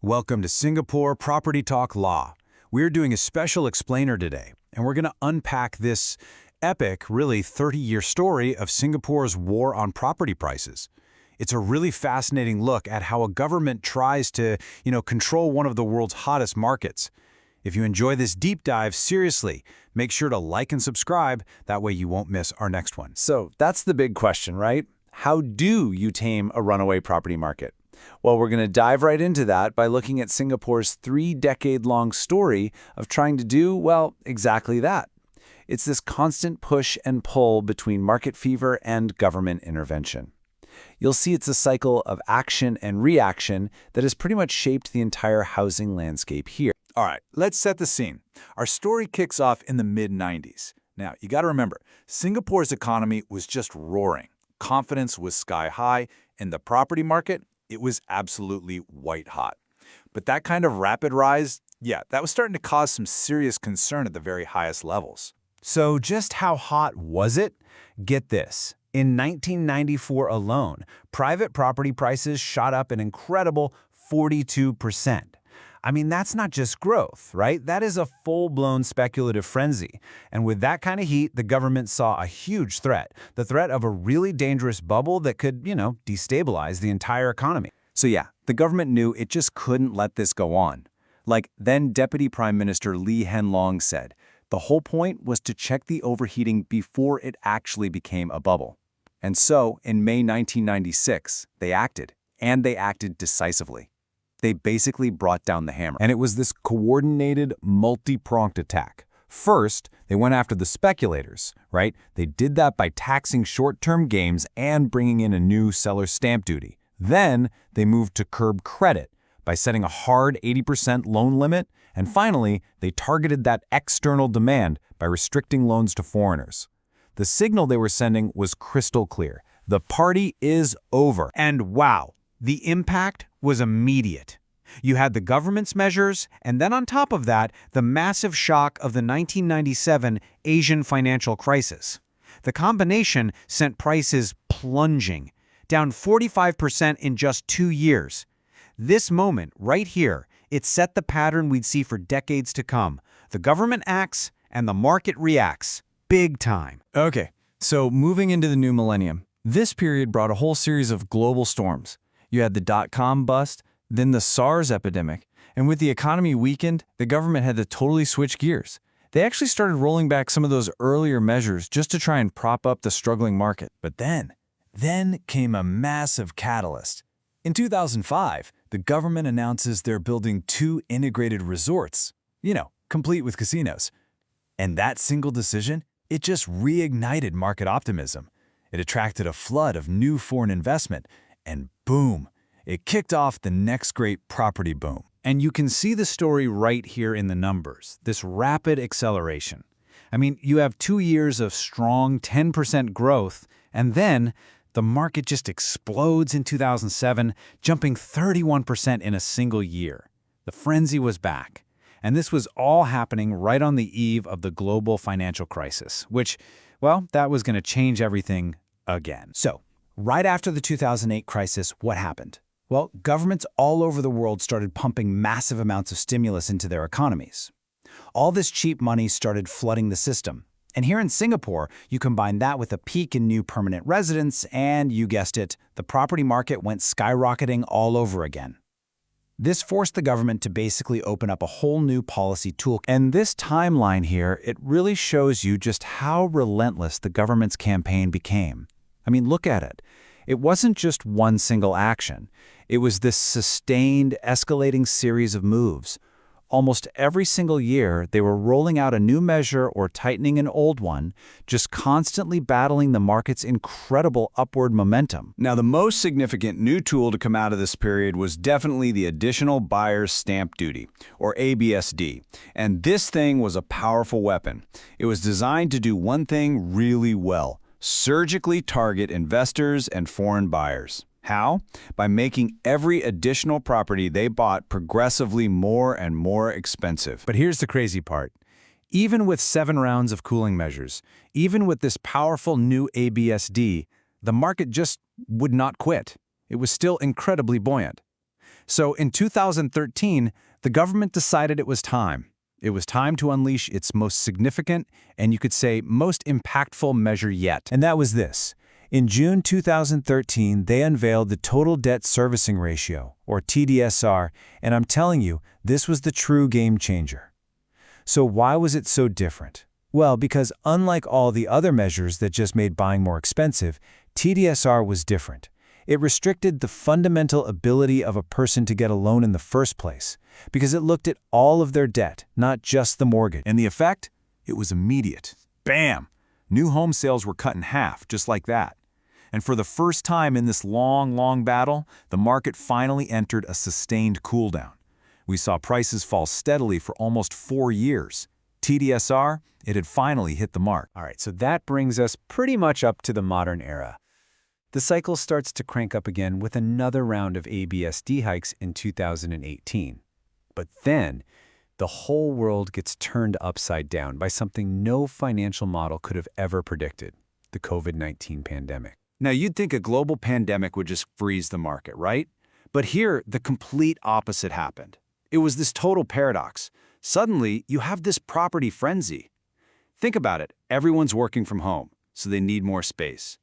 Welcome to Singapore Property Talk Law. We're doing a special explainer today, and we're going to unpack this epic, really 30-year story of Singapore's war on property prices. It's a really fascinating look at how a government tries to, control one of the world's hottest markets. If you enjoy this deep dive, seriously, make sure to like and subscribe. That way you won't miss our next one. So that's the big question, right? How do you tame a runaway property market? Well, we're going to dive right into that by looking at Singapore's 3-decade-long story of trying to do, well, exactly that. It's this constant push and pull between market fever and government intervention. You'll see it's a cycle of action and reaction that has pretty much shaped the entire housing landscape here. All right, let's set the scene. Our story kicks off in the mid-90s. Now, you got to remember, Singapore's economy was just roaring. Confidence was sky high, and the property market, it was absolutely white hot. But that kind of rapid rise, that was starting to cause some serious concern at the very highest levels. So just how hot was it? Get this. In 1994 alone, private property prices shot up an incredible 42%. I mean, that's not just growth, right? That is a full-blown speculative frenzy. And with that kind of heat, the government saw a huge threat, the threat of a really dangerous bubble that could, destabilize the entire economy. So the government knew it just couldn't let this go on. Like then Deputy Prime Minister Lee Hsien Loong said, the whole point was to check the overheating before it actually became a bubble. And so, in May 1996, they acted, and they acted decisively. They basically brought down the hammer. And it was this coordinated, multi-pronged attack. First, they went after the speculators, right? They did that by taxing short-term gains and bringing in a new seller stamp duty. Then, they moved to curb credit by setting a hard 80% loan limit. And finally, they targeted that external demand by restricting loans to foreigners. The signal they were sending was crystal clear. The party is over. And wow, the impact was immediate. You had the government's measures, and then on top of that, the massive shock of the 1997 Asian financial crisis. The combination sent prices plunging, down 45% in just 2 years. This moment, right here, it set the pattern we'd see for decades to come. The government acts, and the market reacts. Big time. Okay, so moving into the new millennium, this period brought a whole series of global storms. You had the dot-com bust, then the SARS epidemic, and with the economy weakened, the government had to totally switch gears. They actually started rolling back some of those earlier measures just to try and prop up the struggling market. But then came a massive catalyst. In 2005, the government announces they're building 2 integrated resorts, complete with casinos. And that single decision, it just reignited market optimism. It attracted a flood of new foreign investment, and boom, it kicked off the next great property boom. And you can see the story right here in the numbers, this rapid acceleration. I mean, you have 2 years of strong 10% growth, and then the market just explodes in 2007, jumping 31% in a single year. The frenzy was back. And this was all happening right on the eve of the global financial crisis, which, well, that was going to change everything again. So, right after the 2008 crisis, what happened? Well, governments all over the world started pumping massive amounts of stimulus into their economies. All this cheap money started flooding the system. And here in Singapore, you combine that with a peak in new permanent residents, and you guessed it, the property market went skyrocketing all over again. This forced the government to basically open up a whole new policy toolkit. And this timeline here, it really shows you just how relentless the government's campaign became. I mean, look at it. It wasn't just one single action. It was this sustained, escalating series of moves. Almost every single year, they were rolling out a new measure or tightening an old one, just constantly battling the market's incredible upward momentum. Now, the most significant new tool to come out of this period was definitely the Additional Buyer's Stamp Duty, or ABSD. And this thing was a powerful weapon. It was designed to do one thing really well: surgically target investors and foreign buyers. How? By making every additional property they bought progressively more and more expensive. But here's the crazy part. Even with 7 rounds of cooling measures, even with this powerful new ABSD, the market just would not quit. It was still incredibly buoyant. So in 2013, the government decided it was time. It was time to unleash its most significant, and you could say most impactful measure yet. And that was this. In June 2013, they unveiled the Total Debt Servicing Ratio, or TDSR, and I'm telling you, this was the true game changer. So why was it so different? Well, because unlike all the other measures that just made buying more expensive, TDSR was different. It restricted the fundamental ability of a person to get a loan in the first place, because it looked at all of their debt, not just the mortgage. And the effect? It was immediate. Bam! New home sales were cut in half, just like that. And for the first time in this long battle, the market finally entered a sustained cooldown. We saw prices fall steadily for almost 4 years. TDSR, it had finally hit the mark. All right, so that brings us pretty much up to the modern era. The cycle starts to crank up again with another round of ABSD hikes in 2018. But then, the whole world gets turned upside down by something no financial model could have ever predicted: the COVID-19 pandemic. Now, you'd think a global pandemic would just freeze the market, right? But here, the complete opposite happened. It was this total paradox. Suddenly, you have this property frenzy. Think about it. Everyone's working from home, so they need more space.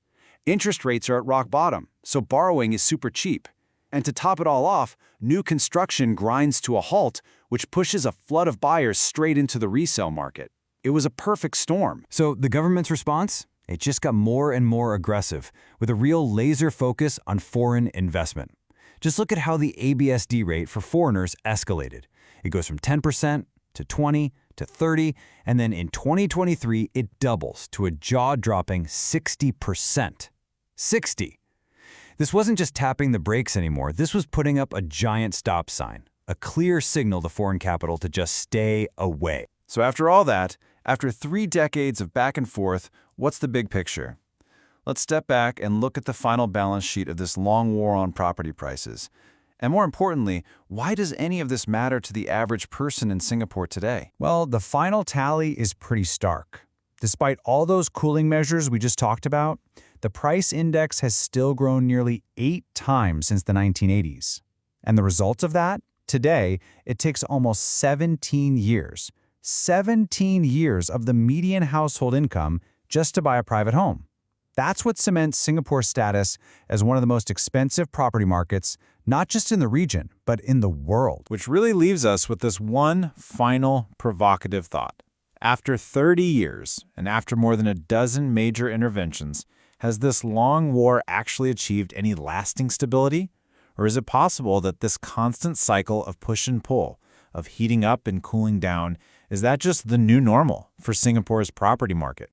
Interest rates are at rock bottom, so borrowing is super cheap. And to top it all off, new construction grinds to a halt, which pushes a flood of buyers straight into the resale market. It was a perfect storm. So the government's response? It just got more and more aggressive, with a real laser focus on foreign investment. Just look at how the ABSD rate for foreigners escalated. It goes from 10% to 20% to 30%, and then in 2023, it doubles to a jaw-dropping 60%. 60. This wasn't just tapping the brakes anymore. This was putting up a giant stop sign, a clear signal to foreign capital to just stay away. So after all that, after 3 decades of back and forth, what's the big picture? Let's step back and look at the final balance sheet of this long war on property prices. And more importantly, why does any of this matter to the average person in Singapore today? Well, the final tally is pretty stark. Despite all those cooling measures we just talked about, the price index has still grown nearly 8 times since the 1980s. And the result of that? Today, it takes almost 17 years. 17 years of the median household income just to buy a private home. That's what cements Singapore's status as one of the most expensive property markets, not just in the region, but in the world. Which really leaves us with this one final provocative thought. After 30 years, and after more than a dozen major interventions, has this long war actually achieved any lasting stability? Or is it possible that this constant cycle of push and pull, of heating up and cooling down, is that just the new normal for Singapore's property market?